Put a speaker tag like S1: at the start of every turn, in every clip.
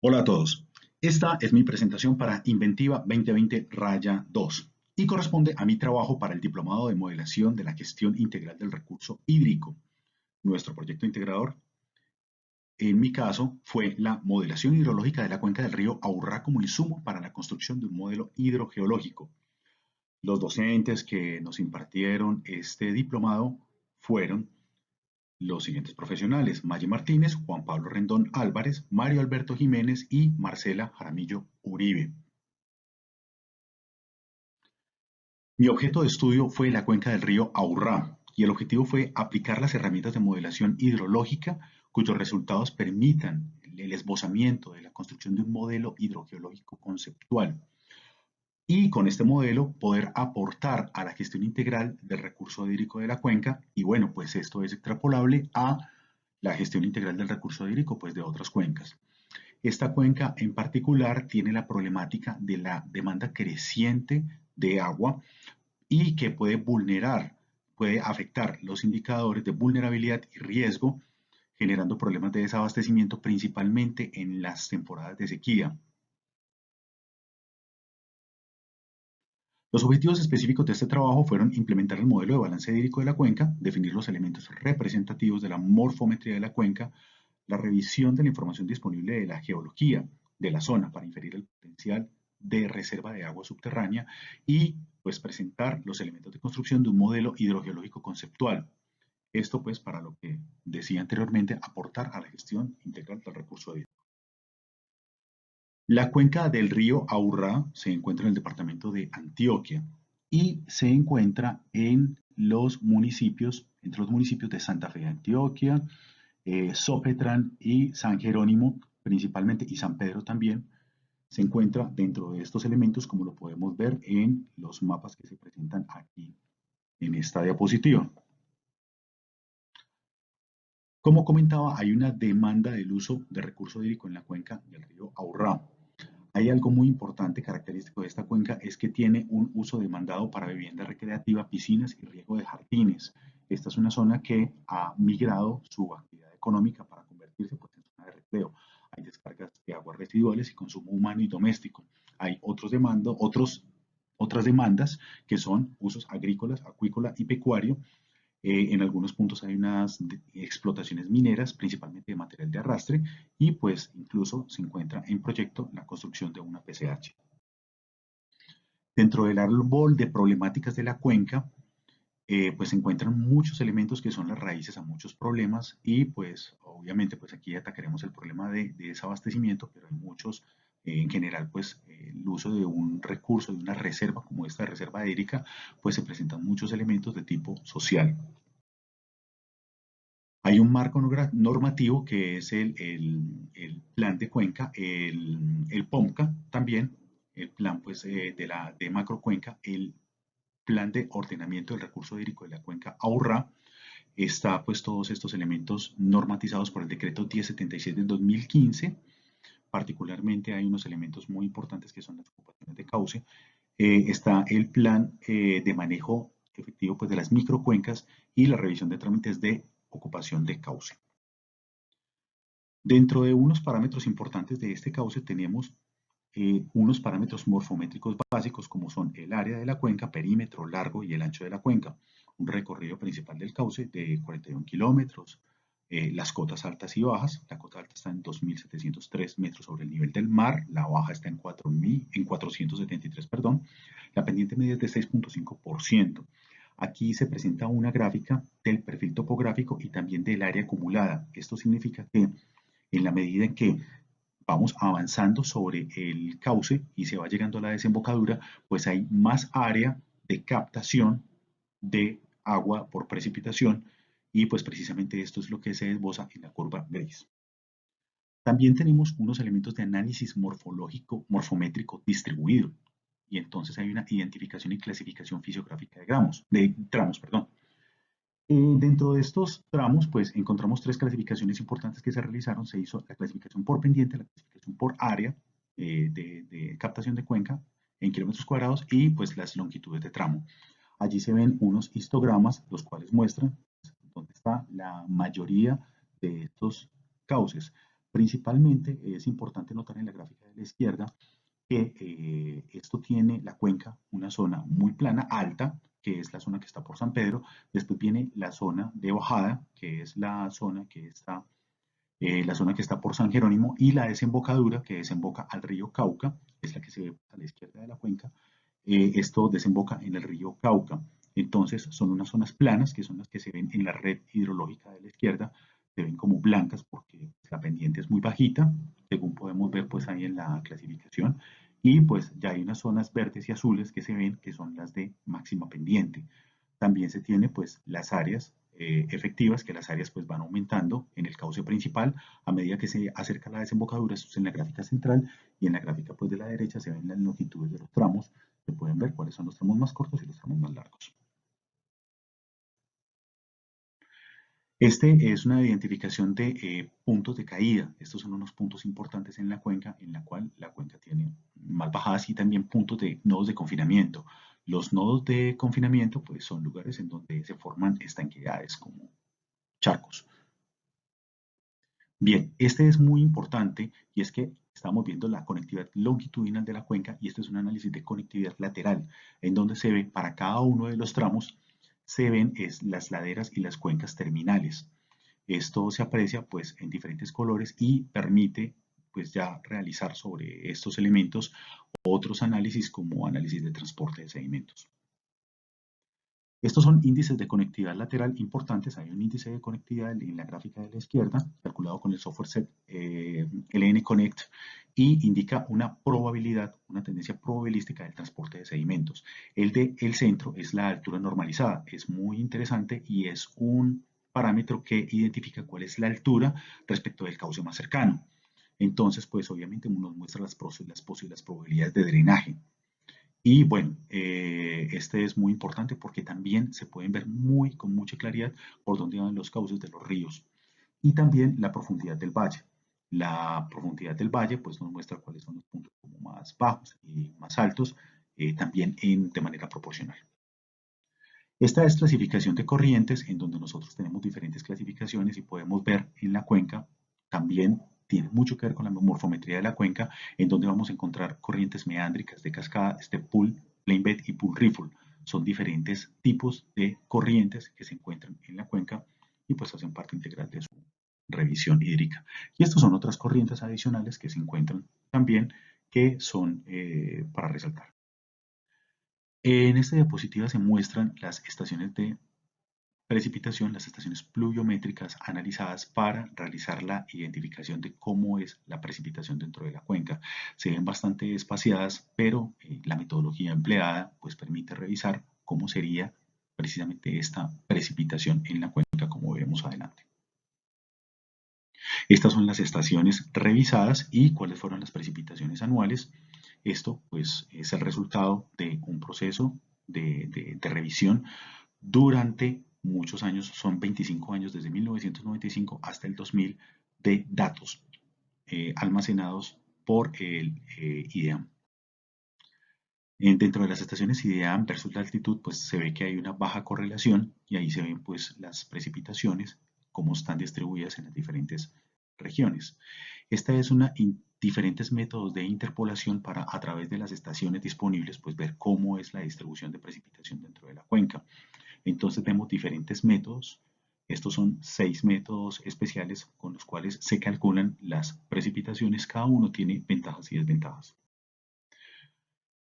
S1: Hola a todos. Esta es mi presentación para Inventiva 2020-2 y corresponde a mi trabajo para el Diplomado de Modelación de la Gestión Integral del Recurso Hídrico. Nuestro proyecto integrador, en mi caso, fue la modelación hidrológica de la cuenca del río Aurrá como insumo para la construcción de un modelo hidrogeológico. Los docentes que nos impartieron este diplomado fueron los siguientes profesionales: Maggie Martínez, Juan Pablo Rendón Álvarez, Mario Alberto Jiménez y Marcela Jaramillo Uribe. Mi objeto de estudio fue la cuenca del río Aurrá y el objetivo fue aplicar las herramientas de modelación hidrológica cuyos resultados permitan el esbozamiento de la construcción de un modelo hidrogeológico conceptual y con este modelo poder aportar a la gestión integral del recurso hídrico de la cuenca. Y bueno, pues esto es extrapolable a la gestión integral del recurso hídrico pues de otras cuencas. Esta cuenca en particular tiene la problemática de la demanda creciente de agua y que puede afectar los indicadores de vulnerabilidad y riesgo, generando problemas de desabastecimiento principalmente en las temporadas de sequía. Los objetivos específicos de este trabajo fueron implementar el modelo de balance hídrico de la cuenca, definir los elementos representativos de la morfometría de la cuenca, la revisión de la información disponible de la geología de la zona para inferir el potencial de reserva de agua subterránea y pues presentar los elementos de construcción de un modelo hidrogeológico conceptual. Esto pues para lo que decía anteriormente, aportar a la gestión integral del recurso hídrico. La cuenca del río Aurrá se encuentra en el departamento de Antioquia y se encuentra en los municipios, entre los municipios de Santa Fe de Antioquia, Sopetrán y San Jerónimo principalmente, y San Pedro también, se encuentra dentro de estos elementos, como lo podemos ver en los mapas que se presentan aquí en esta diapositiva. Como comentaba, hay una demanda del uso de recurso hídrico en la cuenca del río Aurrá. Hay algo muy importante característico de esta cuenca, es que tiene un uso demandado para vivienda recreativa, piscinas y riego de jardines. Esta es una zona que ha migrado su actividad económica para convertirse pues, en zona de recreo. Hay descargas de aguas residuales y consumo humano y doméstico. Hay otras demandas que son usos agrícolas, acuícola y pecuario. En algunos puntos hay unas explotaciones mineras, principalmente de material de arrastre, y pues incluso se encuentra en proyecto la construcción de una PCH. Dentro del árbol de problemáticas de la cuenca, pues se encuentran muchos elementos que son las raíces a muchos problemas y pues obviamente pues aquí atacaremos el problema de desabastecimiento, pero hay muchos, en general pues el uso de un recurso, de una reserva como esta reserva hídrica, pues se presentan muchos elementos de tipo social. Hay un marco normativo que es el plan de cuenca, el POMCA también, el plan pues, de macrocuenca, el plan de ordenamiento del recurso hídrico de la cuenca Aurrá. Está pues todos estos elementos normatizados por el decreto 1077 del 2015. Particularmente hay unos elementos muy importantes que son las ocupaciones de cauce. Está el plan de manejo efectivo pues, de las microcuencas y la revisión de trámites de ocupación de cauce. Dentro de unos parámetros importantes de este cauce tenemos unos parámetros morfométricos básicos como son el área de la cuenca, perímetro, largo y el ancho de la cuenca, un recorrido principal del cauce de 41 kilómetros, las cotas altas y bajas. La cota alta está en 2.703 metros sobre el nivel del mar, la baja está en 473, perdón, la pendiente media es de 6.5%. Aquí se presenta una gráfica del perfil topográfico y también del área acumulada. Esto significa que en la medida en que vamos avanzando sobre el cauce y se va llegando a la desembocadura, pues hay más área de captación de agua por precipitación y pues precisamente esto es lo que se esboza en la curva gris. También tenemos unos elementos de análisis morfológico, morfométrico distribuido y entonces hay una identificación y clasificación fisiográfica de tramos, perdón. Dentro de estos tramos, pues encontramos tres clasificaciones importantes que se realizaron. Se hizo la clasificación por pendiente, la clasificación por área de captación de cuenca en kilómetros cuadrados y pues las longitudes de tramo. Allí se ven unos histogramas, los cuales muestran dónde está la mayoría de estos cauces. Principalmente es importante notar en la gráfica de la izquierda que esto tiene la cuenca, una zona muy plana, alta, que es la zona que está por San Pedro. Después viene la zona de bajada, que es la zona que está por San Jerónimo, y la desembocadura, que desemboca al río Cauca, es la que se ve a la izquierda de la cuenca. Esto desemboca en el río Cauca. Entonces son unas zonas planas, que son las que se ven en la red hidrológica de la izquierda, se ven como blancas porque la pendiente es muy bajita, según podemos ver pues ahí en la clasificación, y pues ya hay unas zonas verdes y azules que se ven que son las de máxima pendiente. También se tiene pues las áreas efectivas, que las áreas pues van aumentando en el cauce principal a medida que se acerca la desembocadura. Esto es en la gráfica central, y en la gráfica pues de la derecha se ven las longitudes de los tramos. Se pueden ver cuáles son los tramos más cortos y los tramos más largos. Este es una identificación de puntos de caída. Estos son unos puntos importantes en la cuenca, en la cual la cuenca tiene más bajadas y también puntos de nodos de confinamiento. Los nodos de confinamiento pues, son lugares en donde se forman estanqueidades como charcos. Bien, este es muy importante, y es que estamos viendo la conectividad longitudinal de la cuenca, y este es un análisis de conectividad lateral, en donde se ve para cada uno de los tramos, se ven las laderas y las cuencas terminales. Esto se aprecia pues en diferentes colores y permite pues ya realizar sobre estos elementos otros análisis como análisis de transporte de sedimentos. Estos son índices de conectividad lateral importantes. Hay un índice de conectividad en la gráfica de la izquierda, calculado con el software set LN Connect, y indica una probabilidad, una tendencia probabilística del transporte de sedimentos. El del centro es la altura normalizada. Es muy interesante y es un parámetro que identifica cuál es la altura respecto del cauce más cercano. Entonces, pues obviamente nos muestra las posibles probabilidades de drenaje. Y bueno, este es muy importante porque también se pueden ver con mucha claridad por dónde van los cauces de los ríos. Y también la profundidad del valle. La profundidad del valle pues nos muestra cuáles son los puntos como más bajos y más altos, también de manera proporcional. Esta es clasificación de corrientes, en donde nosotros tenemos diferentes clasificaciones y podemos ver en la cuenca, también tiene mucho que ver con la morfometría de la cuenca, en donde vamos a encontrar corrientes meándricas de cascada, pool, plain bed y pool riffle. Son diferentes tipos de corrientes que se encuentran en la cuenca y pues hacen parte integral de su revisión hídrica. Y estas son otras corrientes adicionales que se encuentran también, que son para resaltar. En esta diapositiva se muestran las estaciones de precipitación, las estaciones pluviométricas analizadas para realizar la identificación de cómo es la precipitación dentro de la cuenca. Se ven bastante espaciadas, pero la metodología empleada pues permite revisar cómo sería precisamente esta precipitación en la cuenca, como vemos adelante. Estas son las estaciones revisadas y cuáles fueron las precipitaciones anuales. Esto pues es el resultado de un proceso de revisión durante muchos años, son 25 años desde 1995 hasta el 2000 de datos almacenados por el IDEAM. Dentro de las estaciones IDEAM versus la altitud, pues se ve que hay una baja correlación, y ahí se ven pues las precipitaciones, cómo están distribuidas en las diferentes regiones. Esta es una diferentes métodos de interpolación para, a través de las estaciones disponibles, pues ver cómo es la distribución de precipitación dentro de la cuenca. Entonces vemos diferentes métodos. Estos son 6 métodos especiales con los cuales se calculan las precipitaciones. Cada uno tiene ventajas y desventajas.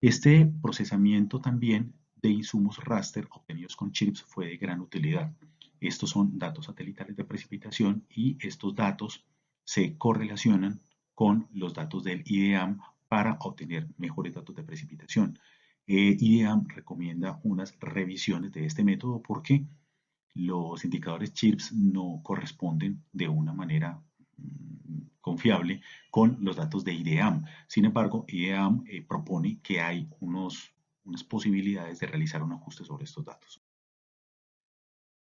S1: Este procesamiento también de insumos raster obtenidos con chips fue de gran utilidad. Estos son datos satelitales de precipitación, y estos datos se correlacionan con los datos del IDEAM para obtener mejores datos de precipitación. IDEAM recomienda unas revisiones de este método porque los indicadores CHIRPS no corresponden de una manera confiable con los datos de IDEAM. Sin embargo, IDEAM propone que hay unas posibilidades de realizar un ajuste sobre estos datos.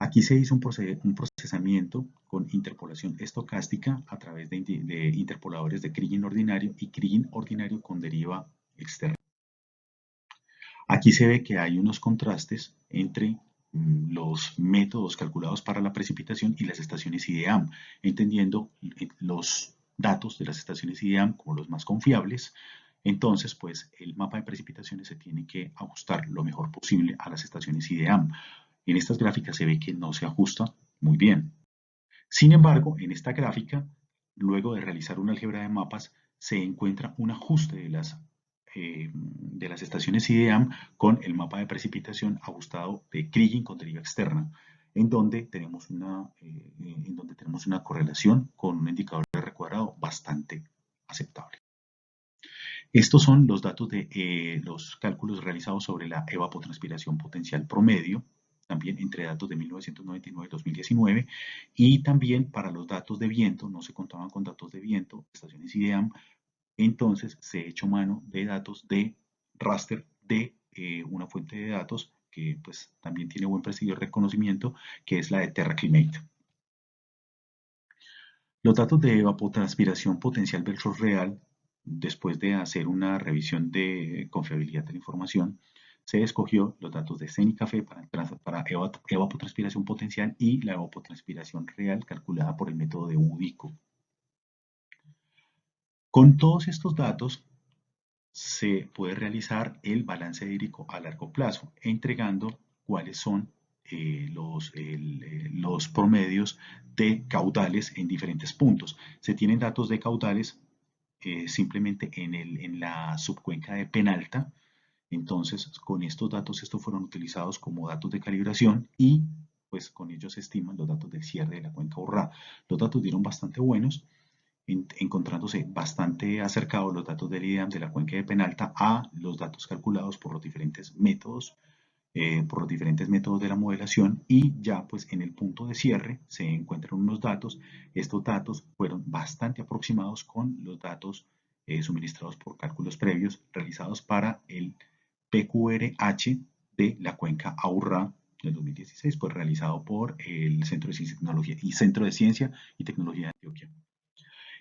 S1: Aquí se hizo un procesamiento con interpolación estocástica a través de interpoladores de Kriging ordinario y Kriging ordinario con deriva externa. Aquí se ve que hay unos contrastes entre los métodos calculados para la precipitación y las estaciones IDEAM, entendiendo los datos de las estaciones IDEAM como los más confiables, entonces pues el mapa de precipitaciones se tiene que ajustar lo mejor posible a las estaciones IDEAM. En estas gráficas se ve que no se ajusta muy bien. Sin embargo, en esta gráfica, luego de realizar una álgebra de mapas, se encuentra un ajuste de las estaciones IDEAM con el mapa de precipitación ajustado de Kriging con deriva externa, en donde tenemos una correlación con un indicador de R cuadrado bastante aceptable. Estos son los datos de los cálculos realizados sobre la evapotranspiración potencial promedio, también entre datos de 1999 y 2019, y también para los datos de viento, no se contaban con datos de viento, estaciones IDEAM, entonces se ha hecho mano de datos de raster de una fuente de datos que pues también tiene buen prestigio y reconocimiento, que es la de TerraClimate. Los datos de evapotranspiración potencial versus real, después de hacer una revisión de confiabilidad de la información, se escogió los datos de CENICAFE para evapotranspiración potencial y la evapotranspiración real calculada por el método de UDICO. Con todos estos datos se puede realizar el balance hídrico a largo plazo, entregando cuáles son los promedios de caudales en diferentes puntos. Se tienen datos de caudales simplemente en la subcuenca de Penalta. Entonces, con estos datos, estos fueron utilizados como datos de calibración y pues con ellos se estiman los datos del cierre de la cuenca Urrá. Los datos dieron bastante buenos, encontrándose bastante acercados los datos del IDEAM de la cuenca de Penalta a los datos calculados por los diferentes métodos de la modelación, y ya pues en el punto de cierre se encuentran unos datos. Estos datos fueron bastante aproximados con los datos suministrados por cálculos previos realizados para el PQRH de la cuenca Aurrá del 2016, pues realizado por el Centro de Ciencia y Tecnología de Antioquia.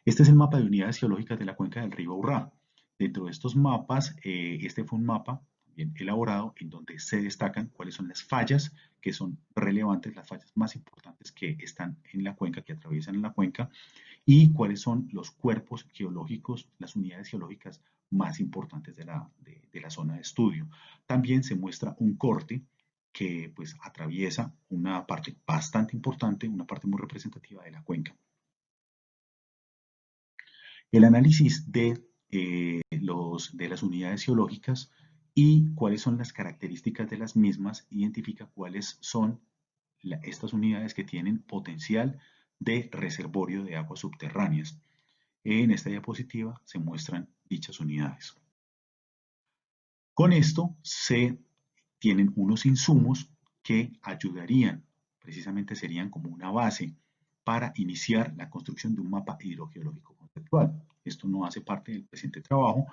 S1: Este es el mapa de unidades geológicas de la cuenca del río Aurrá. Dentro de estos mapas, este fue un mapa bien elaborado en donde se destacan cuáles son las fallas que son relevantes, las fallas más importantes que están en la cuenca, que atraviesan la cuenca, y cuáles son los cuerpos geológicos, las unidades geológicas más importantes de la zona de estudio. También se muestra un corte que pues atraviesa una parte bastante importante, una parte muy representativa de la cuenca. El análisis de las unidades geológicas y cuáles son las características de las mismas identifica cuáles son estas unidades que tienen potencial de reservorio de aguas subterráneas. En esta diapositiva se muestran dichas unidades. Con esto se tienen unos insumos que ayudarían, precisamente serían como una base para iniciar la construcción de un mapa hidrogeológico conceptual. Esto no hace parte del presente trabajo,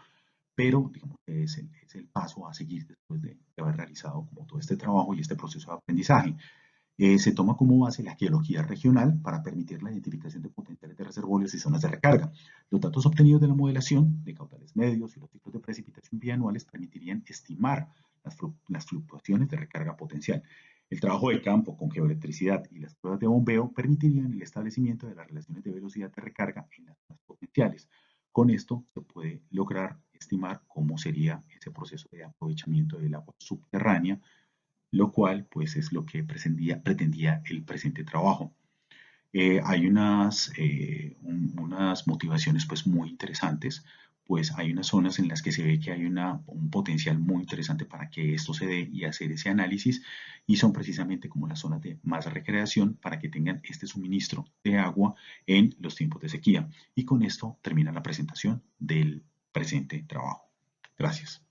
S1: pero digamos que es el paso a seguir después de haber realizado como todo este trabajo y este proceso de aprendizaje. Se toma como base la geología regional para permitir la identificación de potenciales de reservorios y zonas de recarga. Los datos obtenidos de la modelación de caudales medios y los ciclos de precipitación bianuales permitirían estimar las fluctuaciones de recarga potencial. El trabajo de campo con geoelectricidad y las pruebas de bombeo permitirían el establecimiento de las relaciones de velocidad de recarga en las zonas potenciales. Con esto se puede lograr estimar cómo sería ese proceso de aprovechamiento del agua subterránea, lo cual pues es lo que pretendía el presente trabajo. Hay unas motivaciones pues muy interesantes, pues hay unas zonas en las que se ve que hay un potencial muy interesante para que esto se dé y hacer ese análisis, y son precisamente como las zonas de más recreación para que tengan este suministro de agua en los tiempos de sequía. Y con esto termina la presentación del presente trabajo. Gracias.